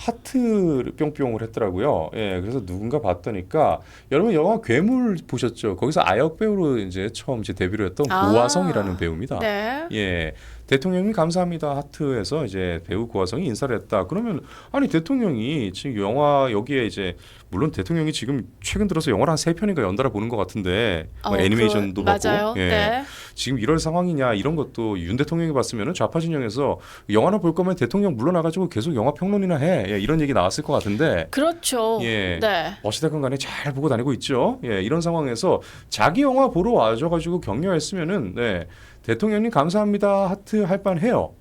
하트 뿅뿅을 했더라고요. 예, 그래서 누군가 봤더니까 여러분 영화 괴물 보셨죠? 거기서 아역 배우로 이제 처음 이제 데뷔를 했던 고화성이라는 배우입니다. 네. 예, 대통령님 감사합니다 하트에서 이제 배우 고화성이 인사를 했다. 그러면 아니 대통령이 지금 영화 여기에 이제 물론 대통령이 지금 최근 들어서 영화를 한 3편인가 연달아 보는 것 같은데 뭐 애니메이션도 받고 맞아요. 예. 네. 지금 이럴 상황이냐 이런 것도 윤 대통령이 봤으면 좌파 진영에서 영화나 볼 거면 대통령 물러나가지고 계속 영화 평론이나 해 예, 이런 얘기 나왔을 것 같은데 그렇죠. 예. 네. 어찌됐건 간에 잘 보고 다니고 있죠. 예, 이런 상황에서 자기 영화 보러 와줘가지고 격려했으면은 네, 대통령님 감사합니다 하트 할 뻔해요.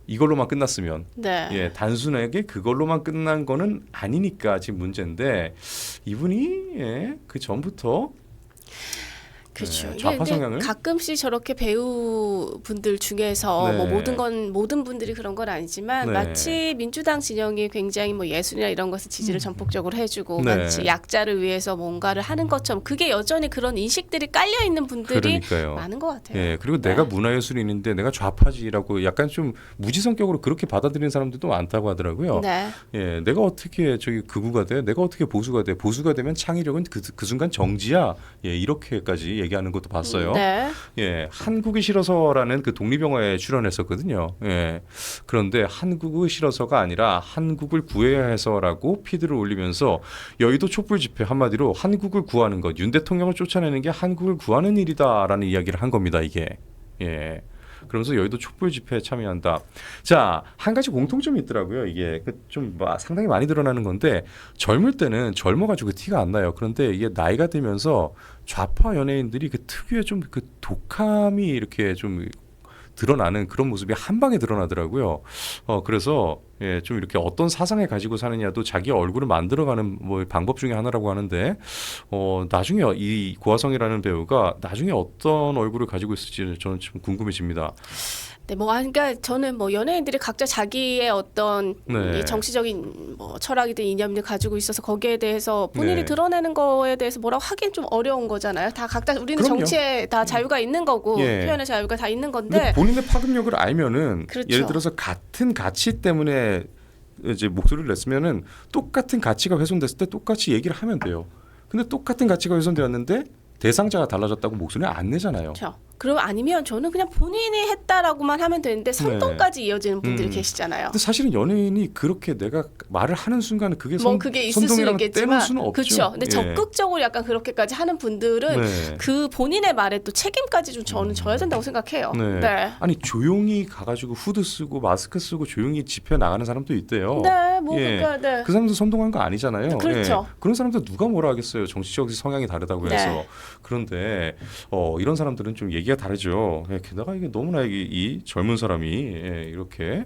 이걸로만 끝났으면 네. 예, 단순하게 그걸로만 끝난 거는 아니니까 지금 문제인데 이분이 예, 그 전부터 그렇죠. 네, 좌파 근데 성향을 가끔씩 저렇게 배우분들 중에서 네. 뭐 모든 분들이 그런 건 아니지만 네. 마치 민주당 진영이 굉장히 뭐 예술이나 이런 것을 지지를 전폭적으로 해주고 네. 마치 약자를 위해서 뭔가를 하는 것처럼 그게 여전히 그런 인식들이 깔려 있는 분들이 그러니까요. 많은 것 같아요. 예, 그리고 네. 내가 문화예술인인데 내가 좌파지라고 약간 좀 무지성격으로 그렇게 받아들이는 사람들도 많다고 하더라고요. 네. 예, 내가 어떻게 저기 극우가 돼? 내가 어떻게 보수가 돼? 보수가 되면 창의력은 그 순간 정지야. 예, 이렇게까지 얘기하는 것도 봤어요. 네. 예, 한국이 싫어서라는 그 독립영화에 출연했었거든요. 예, 그런데 한국이 싫어서가 아니라 한국을 구해야 해서라고 피드를 올리면서 여의도 촛불 집회 한마디로 한국을 구하는 것, 윤 대통령을 쫓아내는 게 한국을 구하는 일이다라는 이야기를 한 겁니다. 이게. 예. 그러면서 여의도 촛불 집회에 참여한다. 자, 한 가지 공통점이 있더라고요. 이게 좀 상당히 많이 드러나는 건데 젊을 때는 젊어가지고 티가 안 나요. 그런데 이게 나이가 들면서 좌파 연예인들이 그 특유의 좀 그 독함이 이렇게 좀 드러나는 그런 모습이 한 방에 드러나더라고요. 그래서 예, 좀 이렇게 어떤 사상을 가지고 사느냐도 자기 얼굴을 만들어가는 뭐 방법 중에 하나라고 하는데 나중에 이 고화성이라는 배우가 나중에 어떤 얼굴을 가지고 있을지 저는 좀 궁금해집니다. 네, 뭐 그러니까 저는 뭐 연예인들이 각자 자기의 어떤 네. 이 정치적인 뭐 철학이든 이념을 가지고 있어서 거기에 대해서 본인이 네. 드러내는 거에 대해서 뭐라고 하긴 좀 어려운 거잖아요. 다 각자 우리는 그럼요. 정치에 다 자유가 있는 거고 예. 표현의 자유가 다 있는 근데 건데 본인의 파급력을 알면은 그렇죠. 예를 들어서 같은 가치 때문에 이제 목소리를 냈으면은 똑같은 가치가 훼손됐을 때 똑같이 얘기를 하면 돼요. 근데 똑같은 가치가 훼손되었는데 대상자가 달라졌다고 목소리를 안 내잖아요. 그렇죠. 그럼 아니면 저는 그냥 본인이 했다라고만 하면 되는데 선동까지 이어지는 분들이 계시잖아요. 근데 사실은 연예인이 그렇게 내가 말을 하는 순간 그게 뭐 그게 있을 수는 선동이랑 있겠지만 떼놓을 수는 없죠. 그렇죠. 근데 예. 적극적으로 약간 그렇게까지 하는 분들은 네. 그 본인의 말에 또 책임까지 좀 저는 져야 된다고 생각해요. 네. 네. 아니 조용히 가가지고 후드 쓰고 마스크 쓰고 조용히 집회 나가는 사람도 있대요. 네, 뭐 예. 그러니까 네. 그 사람도 선동한 거 아니잖아요. 그렇죠. 예. 그런 사람들 누가 뭐라 하겠어요. 정치적 성향이 다르다고 해서. 네. 그런데 이런 사람들은 좀 얘기가 다르죠. 예, 게다가 이게 너무나 이 젊은 사람이 예, 이렇게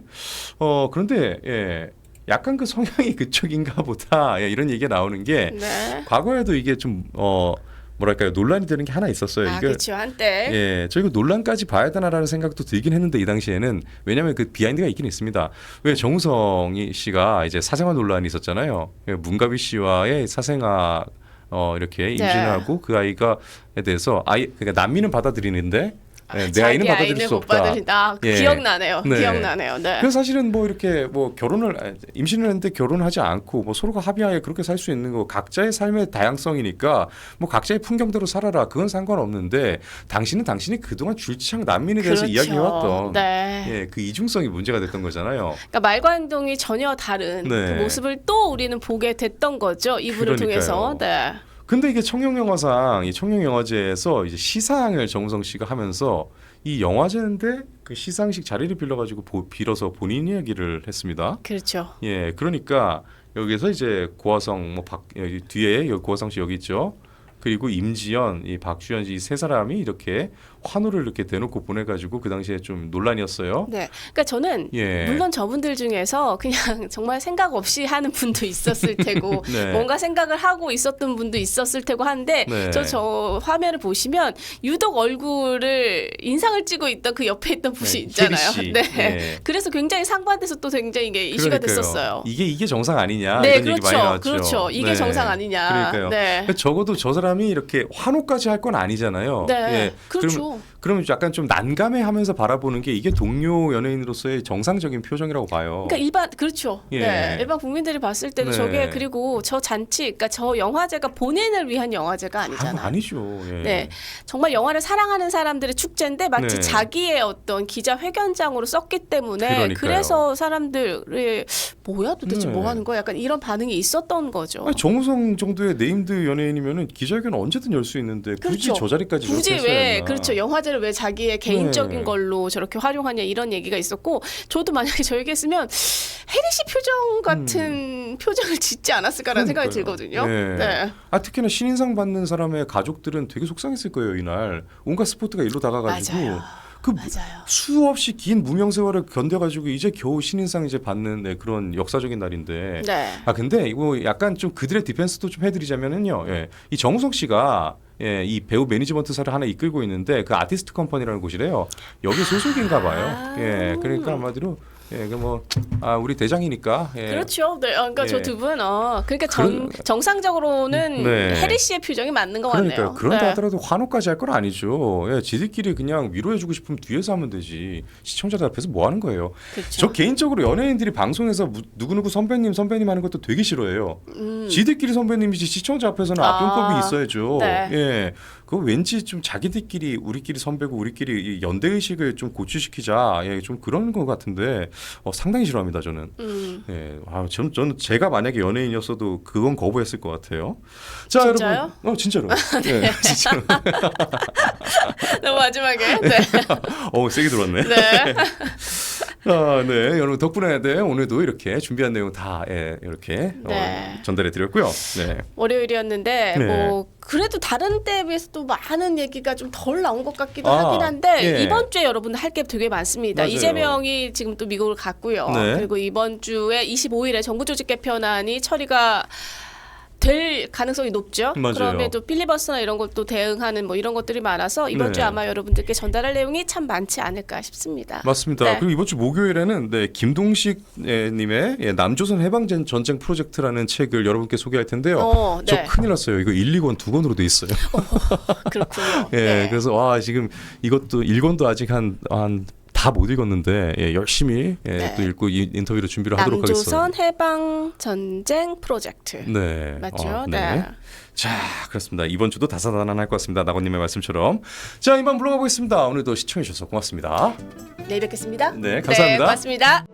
그런데 예, 약간 그 성향이 그쪽인가 보다 예, 이런 얘기가 나오는 게 네. 과거에도 이게 좀 뭐랄까요 논란이 되는 게 하나 있었어요. 아, 이게 그렇죠. 한때. 예, 저 이거 논란까지 봐야 되나라는 생각도 들긴 했는데 이 당시에는 왜냐하면 그 비하인드가 있긴 있습니다. 왜 정우성이 씨가 이제 사생활 논란이 있었잖아요. 문가비 씨와의 사생활 이렇게 임신을 하고 그 아이가에 대해서 그러니까 난민은 받아들이는데 내 아이는 받아들일 수 없다. 받아들인다. 예. 기억나네요. 네. 기억나네요. 네. 그래서 사실은 뭐 이렇게 뭐 임신을 했는데 결혼하지 않고 뭐 서로가 합의하에 그렇게 살 수 있는 거 각자의 삶의 다양성이니까 뭐 각자의 풍경대로 살아라 그건 상관없는데 당신이 그동안 줄창 난민에 대해서 그렇죠. 이야기해왔던 네. 예, 그 이중성이 문제가 됐던 거잖아요. 그러니까 말과 행동이 전혀 다른 네. 그 모습을 또 우리는 보게 됐던 거죠. 이분을 그러니까요. 통해서. 네. 근데 이게 청룡영화상 이 청룡영화제에서 이제 시상을 정우성 씨가 하면서 이 영화제인데 그 시상식 자리를 빌려가지고 빌어서 본인 이야기를 했습니다. 그렇죠. 예, 그러니까 여기서 이제 고화성 여기 뒤에 여기 고화성 씨 여기 있죠. 그리고 임지연, 이 박주현 씨 세 사람이 이렇게 환호를 이렇게 대놓고 보내가지고 그 당시에 좀 논란이었어요. 네, 그러니까 저는 예. 물론 저분들 중에서 그냥 정말 생각 없이 하는 분도 있었을 테고 네. 뭔가 생각을 하고 있었던 분도 있었을 테고 한데 네. 저 화면을 보시면 유독 얼굴을 인상을 찌고 있던 그 옆에 있던 분이 네, 있잖아요. 혜리 씨. 네. 네. 그래서 굉장히 상반돼서 또 굉장히 이게 이슈가 그러니까요. 됐었어요. 이게 정상 아니냐 네, 이런 얘기 많이 나왔죠. 그렇죠. 이게 네. 정상 아니냐. 그러니까요. 네. 적어도 저 사람이 이렇게 환호까지 할 건 아니잖아요. 네, 예. 그렇죠. 그러면 약간 좀 난감해하면서 바라보는 게 이게 동료 연예인으로서의 정상적인 표정이라고 봐요. 그러니까 그렇죠. 예. 네, 일반 국민들이 봤을 때도 네. 저게 그리고 저 잔치, 그러니까 저 영화제가 본인을 위한 영화제가 아니잖아요. 아니죠. 예. 네, 정말 영화를 사랑하는 사람들의 축제인데 마치 네. 자기의 어떤 기자회견장으로 썼기 때문에 그러니까요. 그래서 사람들이 뭐야 도대체 네. 뭐 하는 거야? 약간 이런 반응이 있었던 거죠. 아니, 정우성 정도의 네임드 연예인이면은 기자회견 언제든 열 수 있는데 굳이 그렇죠. 저 자리까지 굳이 저렇게 왜 했어야 그렇죠 영화제를 왜 자기의 개인적인 네. 걸로 저렇게 활용하냐 이런 얘기가 있었고 저도 만약에 저 얘기했으면 혜리 씨 표정 같은 표정을 짓지 않았을까라는 생각이 그러니까요. 들거든요. 네. 네. 특히나 신인상 받는 사람의 가족들은 되게 속상했을 거예요 이날. 온갖 스포트가 일로 다가가지고 맞아요. 그 맞아요. 수없이 긴 무명 세월을 견뎌가지고 이제 겨우 신인상 이제 받는 그런 역사적인 날인데. 네. 근데 이거 약간 좀 그들의 디펜스도 좀 해드리자면은요. 이 정우성 씨가 이 배우 매니지먼트사를 하나 이끌고 있는데 그 아티스트 컴퍼니라는 곳이래요. 여기 소속인가 봐요. 그러니까 한마디로 우리 대장이니까. 그렇죠. 네. 그러니까 예. 저 두 분, 그러니까 정상적으로는 네. 혜리 씨의 표정이 맞는 것 그러니까요. 같네요. 그런다 네. 하더라도 환호까지 할 건 아니죠. 지들끼리 그냥 위로해주고 싶으면 뒤에서 하면 되지. 시청자들 앞에서 뭐 하는 거예요. 그렇죠. 저 개인적으로 연예인들이 방송에서 누구누구 선배님 하는 것도 되게 싫어해요. 지들끼리 선배님이지 시청자 앞에서는 앞변법이 있어야죠. 네. 예, 그거 왠지 좀 자기들끼리 우리끼리 선배고 우리끼리 이 연대 의식을 좀 고취시키자. 좀 그런 것 같은데 상당히 싫어합니다 저는. 저는 제가 만약에 연예인이었어도 그건 거부했을 것 같아요. 자, 진짜요? 여러분, 진짜로. 네, 진짜로. 너무 마지막에. 네. 세게 들어왔네. 네. 네, 여러분 덕분에 오늘도 이렇게 준비한 내용 다 이렇게 네. 전달해 드렸고요. 네. 월요일이었는데 네. 뭐 그래도 다른 때에 비해서 또 많은 얘기가 좀 덜 나온 것 같기도 하긴 한데 예. 이번 주에 여러분 할 게 되게 많습니다. 맞아요. 이재명이 지금 또 미국을 갔고요. 네. 그리고 이번 주에 25일에 정부 조직 개편안이 처리가 될 가능성이 높죠. 맞아요. 그러면 또 필리버스나 이런 것도 대응하는 뭐 이런 것들이 많아서 이번 네. 주에 아마 여러분들께 전달할 내용이 참 많지 않을까 싶습니다. 맞습니다. 네. 그리고 이번 주 목요일에는 김동식 님의 남조선 해방 전쟁 프로젝트라는 책을 여러분께 소개할 텐데요. 저 네. 큰일 났어요. 이거 1, 2권 2권으로 돼 있어요. 그렇군요. 그래서 지금 이것도 1권도 아직 한 다 못 읽었는데 열심히 네. 또 읽고 이 인터뷰로 준비를 하도록 하겠습니다. 남조선 해방 전쟁 프로젝트. 네. 맞죠? 네. 네. 자, 그렇습니다. 이번 주도 다사다난할 것 같습니다. 나건님의 말씀처럼. 자, 이만 물러가 보겠습니다. 오늘도 시청해 주셔서 고맙습니다. 내일 뵙겠습니다. 네, 감사합니다. 네, 고맙습니다.